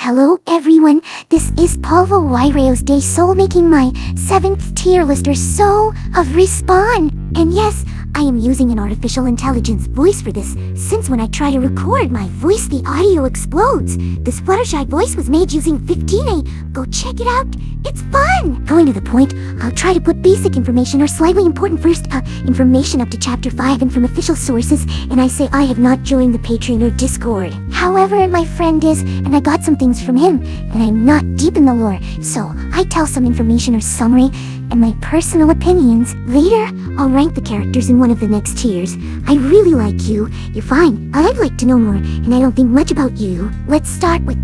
Hello everyone, this is PYROPE Day Soul making my 7th tier list or so of Respawn. And yes, I am using an artificial intelligence voice for this, since when I try to record my voice the audio explodes. This Fluttershy voice was made using 15A. Go check it out, it's fun! Going to the point, I'll try to put basic information or slightly important first, information up to chapter 5 and from official sources, and I say I have not joined the Patreon or Discord. However, my friend is, and I got some things from him, and I'm not deep in the lore, so I tell some information or summary, and my personal opinions. Later, I'll rank the characters in one of the next tiers. I really like you. You're fine. I'd like to know more, and I don't think much about you. Let's start with...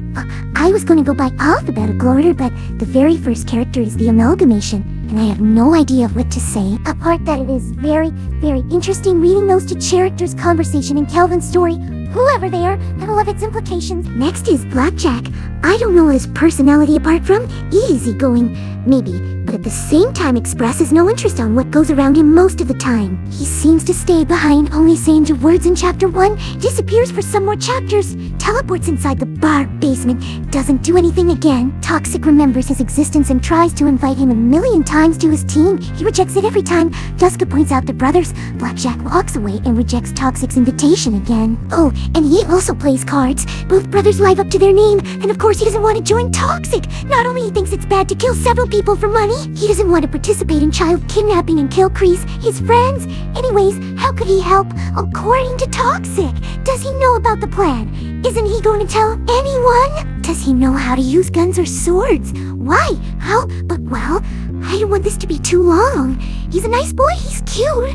I was going to go by alphabetical order, but the very first character is the amalgamation, and I have no idea of what to say. Apart that it is very, very interesting reading those two characters' conversation in Calvin's story, whoever they are, and all of its implications. Next is Blackjack. I don't know his personality apart from easygoing, maybe, but at the same time expresses no interest on what goes around him most of the time. He seems to stay behind, only saying the words in chapter 1, disappears for some more chapters, teleports inside the bar basement, doesn't do anything again. Toxic remembers his existence and tries to invite him a million times to his team. He rejects it every time. Duska points out the brothers. Blackjack walks away and rejects Toxic's invitation again. Oh, and he also plays cards. Both brothers live up to their name, and of course he doesn't want to join Toxic. Not only he thinks it's bad to kill several people for money, he doesn't want to participate in child kidnapping and kill Kreese, his friends. Anyways, how could he help? According to Toxic, does he know about the plan? Isn't he going to tell anyone? Does he know how to use guns or swords? Why? How? But well, I don't want this to be too long. He's a nice boy, he's cute,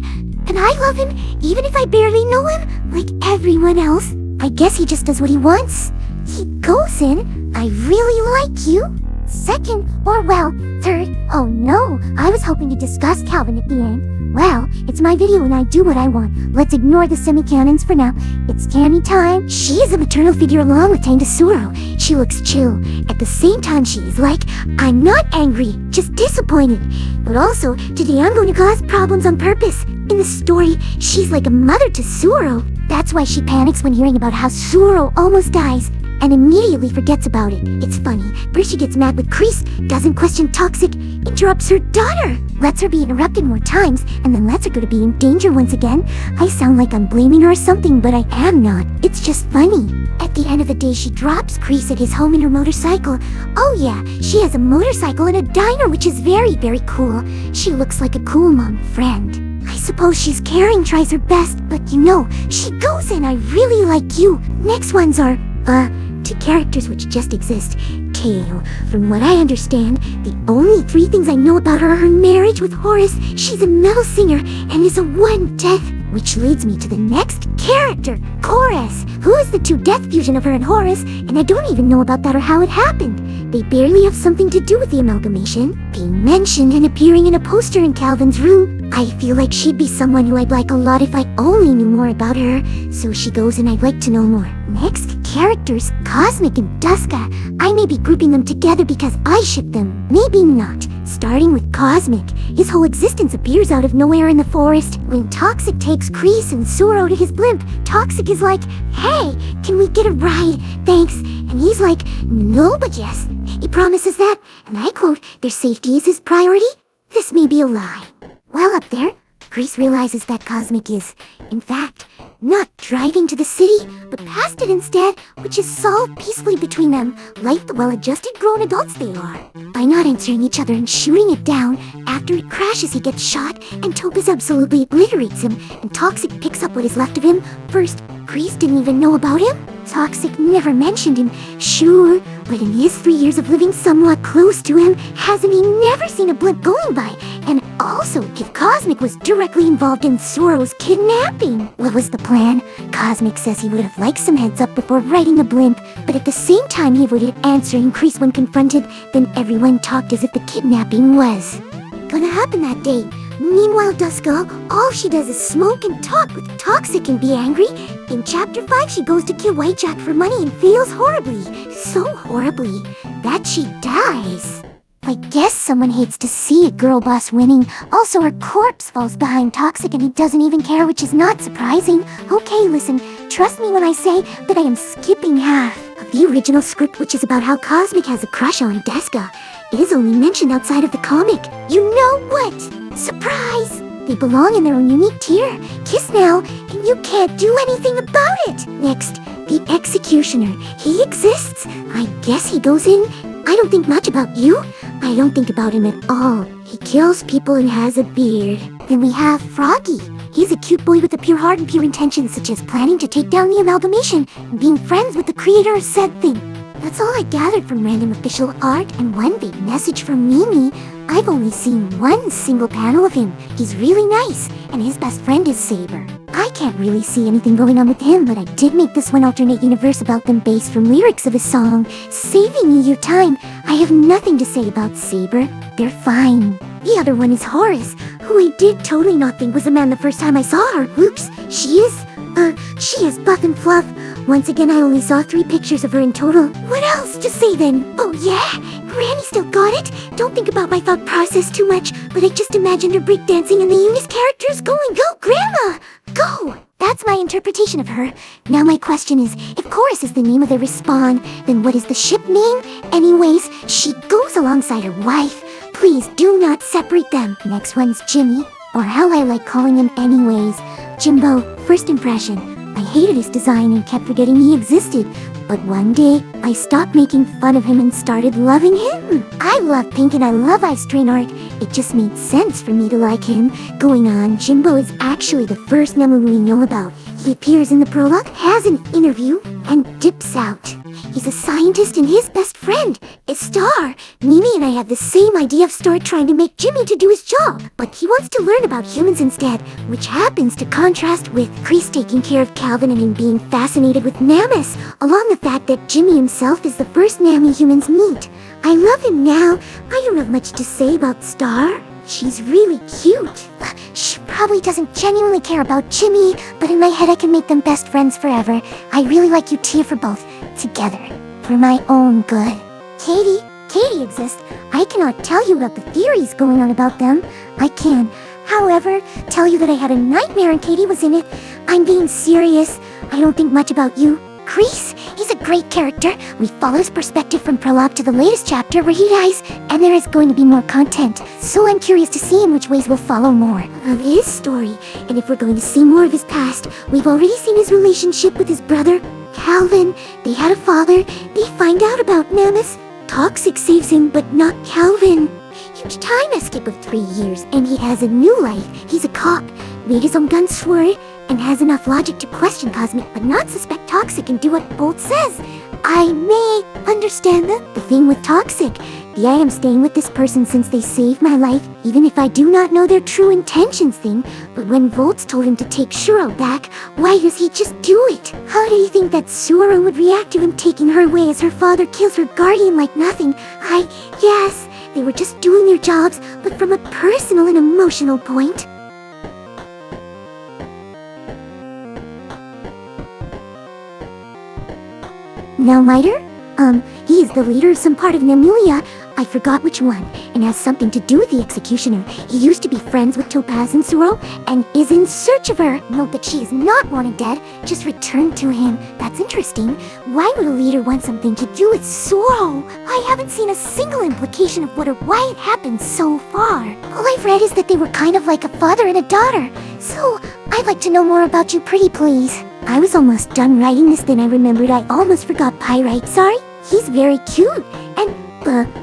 and I love him, even if I barely know him, like everyone else. I guess he just does what he wants. He goes in, I really like you. Second, or well, third, oh no, I was hoping to discuss Calvin at the end. Well, it's my video and I do what I want. Let's ignore the semi-canons for now. It's Candy time. She is a maternal figure along with Tangasuro. She looks chill. At the same time, she is like, I'm not angry, just disappointed. But also, today I'm going to cause problems on purpose. In the story, she's like a mother to Suro. That's why she panics when hearing about how Suro almost dies, and immediately forgets about it. It's funny. First she gets mad with Kreese, doesn't question Toxic, interrupts her daughter, lets her be interrupted more times, and then lets her go to be in danger once again. I sound like I'm blaming her or something, but I am not. It's just funny. At the end of the day, she drops Kreese at his home in her motorcycle. Oh yeah, she has a motorcycle and a diner, which is very, very cool. She looks like a cool mom friend. I suppose she's caring, tries her best, but you know, she goes in, I really like you. Next ones are, two characters which just exist. Kale. From what I understand, the only 3 things I know about her are her marriage with Horus, she's a metal singer, and is a 1 death. Which leads me to the next character, CHOREuS, who is the 2 death fusion of her and Horus, and I don't even know about that or how it happened. They barely have something to do with the amalgamation. Being mentioned and appearing in a poster in Calvin's room, I feel like she'd be someone who I'd like a lot if I only knew more about her, so she goes and I'd like to know more. Next characters, Cosmic and Duska. I may be grouping them together because I ship them, maybe not. Starting with Cosmic, his whole existence appears out of nowhere in the forest. When Toxic takes Kreese and Suro to his blimp, Toxic is like, hey, can we get a ride? Thanks. And he's like, no, but yes. He promises that, and I quote, their safety is his priority. This may be a lie. Well, up there, Kreese realizes that Cosmic is, in fact, not driving to the city, but past it instead, which is solved peacefully between them, like the well-adjusted grown adults they are. By not answering each other and shooting it down, after it crashes he gets shot, and Topaz absolutely obliterates him, and Toxic picks up what is left of him. First, Kreese didn't even know about him. Toxic never mentioned him, sure, but in his 3 years of living somewhat close to him, hasn't he never seen a blimp going by? And also, if Cosmic was directly involved in Suro's kidnapping, what was the plan? Cosmic says he would have liked some heads up before writing the blimp, but at the same time he avoided answering Kreese when confronted, then everyone talked as if the kidnapping was gonna happen that day. Meanwhile, Duska, all she does is smoke and talk with Toxic and be angry. In chapter 5, she goes to kill Whitejack for money and fails horribly. So horribly that she dies. I guess someone hates to see a girl boss winning. Also, her corpse falls behind Toxic and he doesn't even care, which is not surprising. Okay, listen, trust me when I say that I am skipping half of the original script, which is about how Cosmic has a crush on Desc. It is only mentioned outside of the comic. You know what? Surprise! They belong in their own unique tier. Kiss now, and you can't do anything about it. Next, the Executioner. He exists. I guess he goes in. I don't think much about you. I don't think about him at all. He kills people and has a beard. Then we have Froggy. He's a cute boy with a pure heart and pure intentions, such as planning to take down the amalgamation and being friends with the creator of said thing. That's all I gathered from random official art and one big message from Mimi. I've only seen one single panel of him. He's really nice, and his best friend is Saber. I can't really see anything going on with him, but I did make this one alternate universe about them based from lyrics of his song, Saving You Your Time. I have nothing to say about Saber. They're fine. The other one is Horus, who I did totally not think was a man the first time I saw her. Oops, she is buff and fluff. Once again, I only saw 3 pictures of her in total. What else to say then? Oh yeah? Granny still got it? Don't think about my thought process too much, but I just imagined her breakdancing and the Eunice characters going, "Go, Grandma! Go!" That's my interpretation of her. Now my question is, if CHOREUS is the name of the respawn, then what is the ship name? Anyways, she goes alongside her wife. Please do not separate them. Next one's Jimmy, or how I like calling him anyways. Jimbo, first impression. I hated his design and kept forgetting he existed. But one day, I stopped making fun of him and started loving him. I love pink and I love ice train art. It just made sense for me to like him. Going on, Jimbo is actually the first Nemu we know about. He appears in the prologue, has an interview, and dips out. He's a scientist and his best friend is Star. Mimi and I have the same idea of Star trying to make Jimmy to do his job, but he wants to learn about humans instead, which happens to contrast with Chris taking care of Calvin and him being fascinated with Namus, along the fact that Jimmy himself is the first Nami humans meet. I love him now. I don't have much to say about Star. She's really cute. She probably doesn't genuinely care about Jimmy, but in my head I can make them best friends forever. I really like you, Tia, for both. Together. For my own good. Katie exists. I cannot tell you about the theories going on about them. I can, however, tell you that I had a nightmare and Katie was in it. I'm being serious. I don't think much about you. Chris, he's a great character. We follow his perspective from prologue to the latest chapter where he dies, and there is going to be more content. So I'm curious to see in which ways we'll follow more of his story. And if we're going to see more of his past, we've already seen his relationship with his brother, Calvin. They had a father. They find out about Namus. Toxic saves him, but not Calvin. Huge time escape of 3 years, and he has a new life. He's a cop, made his own guns for it, and has enough logic to question Cosmic but not suspect Toxic and do what Bolt says. I may understand the thing with Toxic. I am staying with this person since they saved my life, even if I do not know their true intentions thing. But when Volts told him to take Shuro back, why does he just do it? How do you think that Suoro would react to him taking her away as her father kills her guardian like nothing? Yes, they were just doing their jobs, but from a personal and emotional point. Now Miter? He is the leader of some part of Nemulia. I forgot which one, and has something to do with the Executioner. He used to be friends with Topaz and Suoro, and is in search of her. Note that she is not wanted dead, just returned to him. That's interesting. Why would a leader want something to do with Suoro? I haven't seen a single implication of what or why it happened so far. All I've read is that they were kind of like a father and a daughter. So, I'd like to know more about you, pretty please. I was almost done writing this, then I remembered I almost forgot Pyrite. Sorry? He's very cute, and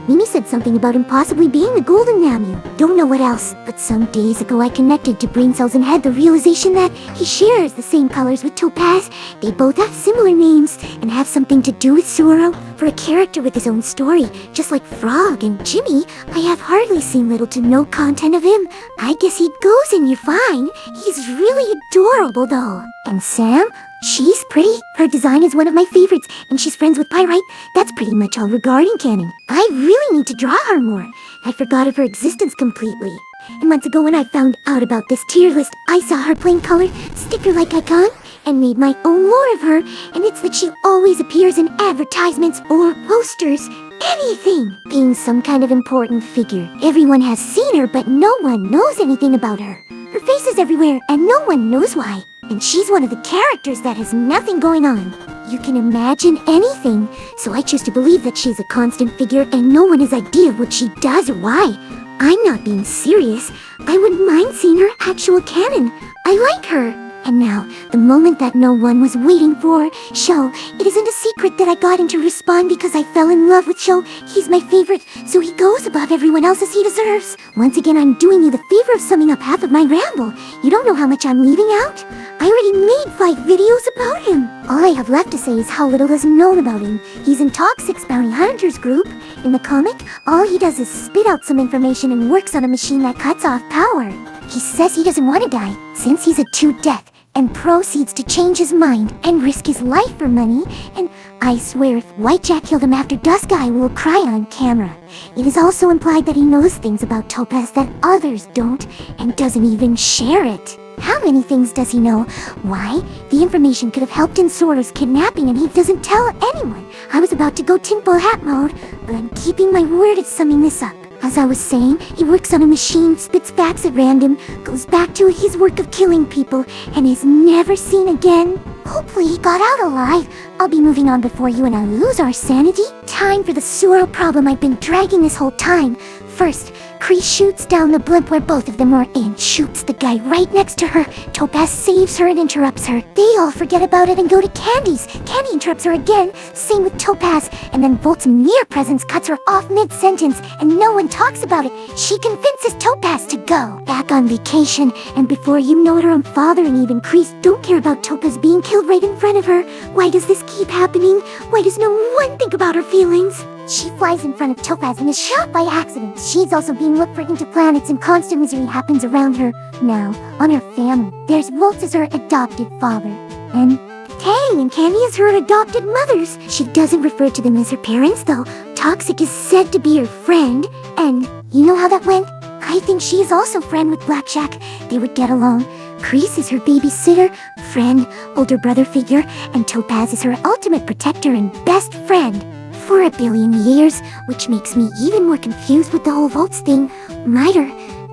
Mimi said something about him possibly being the Golden Namu. Don't know what else, but some days ago I connected to brain cells and had the realization that he shares the same colors with Topaz. They both have similar names and have something to do with Suoro. For a character with his own story, just like Frog and Jimmy, I have hardly seen little to no content of him. I guess he goes and you're fine. He's really adorable though. And Sam? She's pretty. Her design is one of my favorites, and she's friends with Pyrite. That's pretty much all regarding canon. I really need to draw her more. I forgot of her existence completely. And months ago when I found out about this tier list, I saw her plain colored, sticker-like icon, and made my own lore of her, and it's that she always appears in advertisements or posters. Anything! Being some kind of important figure. Everyone has seen her, but no one knows anything about her. Her face is everywhere, and no one knows why. and she's one of the characters that has nothing going on. You can imagine anything, so I choose to believe that she's a constant figure and no one has idea what she does or why. I'm not being serious. I wouldn't mind seeing her actual canon. I like her. And now, the moment that no one was waiting for, Sho. It isn't a secret that I got him to respond because I fell in love with Sho. He's my favorite, so he goes above everyone else as he deserves. Once again, I'm doing you the favor of summing up half of my ramble. You don't know how much I'm leaving out? I already made 5 videos about him. All I have left to say is how little is known about him. He's in Toxic's Bounty Hunters group. In the comic, all he does is spit out some information and works on a machine that cuts off power. He says he doesn't want to die, since he's a 2-death, and proceeds to change his mind and risk his life for money, and I swear if YTJACK killed him after dusk, I will cry on camera. It is also implied that he knows things about Topaz that others don't, and doesn't even share it. How many things does he know? Why? The information could have helped in CHoREuS kidnapping and he doesn't tell anyone. I was about to go tinfoil hat mode, but I'm keeping my word at summing this up. As I was saying, he works on a machine, spits facts at random, goes back to his work of killing people, and is never seen again. Hopefully he got out alive. I'll be moving on before you and I lose our sanity. Time for the Suro problem I've been dragging this whole time. First, Kree shoots down the blimp where both of them were and shoots the guy right next to her. Topaz saves her and interrupts her. They all forget about it and go to Candy's. Candy interrupts her again, same with Topaz, and then Volt's mere presence cuts her off mid-sentence and no one talks about it. She convinces Topaz to go. Back on vacation, and before you know it, her own father and even Kreese don't care about Topaz being killed right in front of her. Why does this keep happening? Why does no one think about her feelings? She flies in front of Topaz and is shot by accident. She's also being looked for into planets and constant misery happens around her. Now, on her family, there's Volts as her adopted father, and Tang and Candy as her adopted mothers. She doesn't refer to them as her parents, though. Toxic is said to be her friend, and you know how that went? I think she is also friend with Blackjack. They would get along. Kreese is her babysitter, friend, older brother figure, and Topaz is her ultimate protector and best friend. For a billion years, which makes me even more confused with the whole Volts thing. Miter,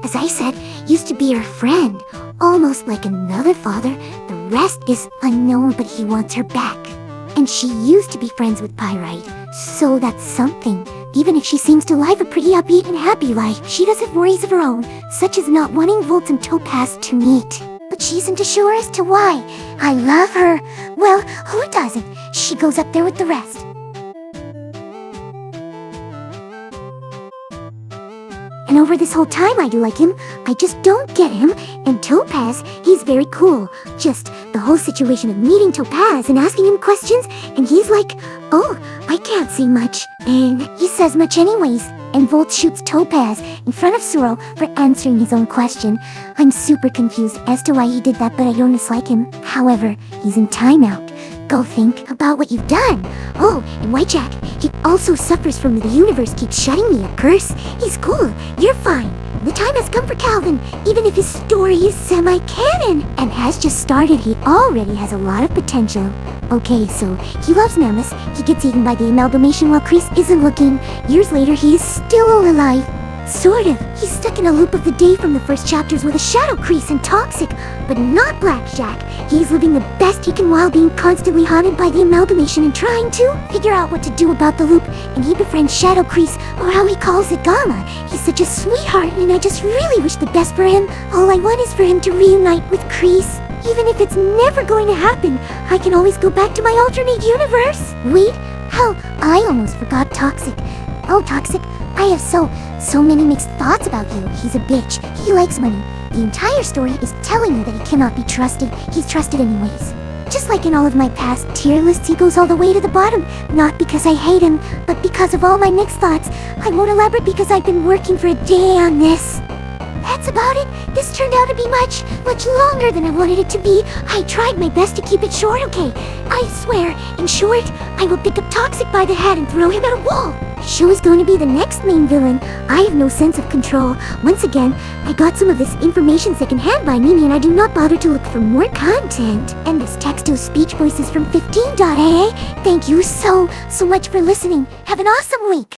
as I said, used to be her friend, almost like another father. The rest is unknown, but he wants her back. And she used to be friends with Pyrite, so that's something. Even if she seems to live a pretty upbeat and happy life, she does have worries of her own, such as not wanting Volts and Topaz to meet. But she isn't sure as to why. I love her. Well, who doesn't? She goes up there with the rest. And over this whole time I do like him, I just don't get him. And Topaz, he's very cool. Just the whole situation of meeting Topaz and asking him questions, and he's like, oh, I can't say much. And he says much anyways. And Volt shoots Topaz in front of Suro for answering his own question. I'm super confused as to why he did that, but I don't dislike him. However, he's in timeout. Go think about what you've done. Oh, and YTJACK, he also suffers from the universe keeps shutting me a curse. He's cool. You're fine. The time has come for Calvin, even if his story is semi-canon and has just started. He already has a lot of potential. Okay, so he loves Nemus. He gets eaten by the amalgamation while Kreese isn't looking. Years later, he is still alive. Sort of. He's stuck in a loop of the day from the first chapters with a shadow Kreese and Toxic, but not Blackjack. He's living the best he can while being constantly haunted by the amalgamation and trying to figure out what to do about the loop, and he befriends Shadow Kreese, or how he calls it, Gamma. He's such a sweetheart, and I just really wish the best for him. All I want is for him to reunite with Kreese. Even if it's never going to happen, I can always go back to my alternate universe. Wait, hell, I almost forgot Toxic. Oh, Toxic, I have so many mixed thoughts about you. He's a bitch. He likes money. The entire story is telling you that he cannot be trusted. He's trusted anyways. Just like in all of my past tier lists, he goes all the way to the bottom. Not because I hate him, but because of all my mixed thoughts. I won't elaborate because I've been working for a day on this. That's about it. This turned out to be much longer than I wanted it to be. I tried my best to keep it short, okay? I swear, in short, I will pick up Toxic by the head and throw him at a wall. Sho is going to be the next main villain. I have no sense of control. Once again, I got some of this information secondhand by Mimi and I do not bother to look for more content. And this text-to-speech voice is from 15.aa. Thank you so much for listening. Have an awesome week.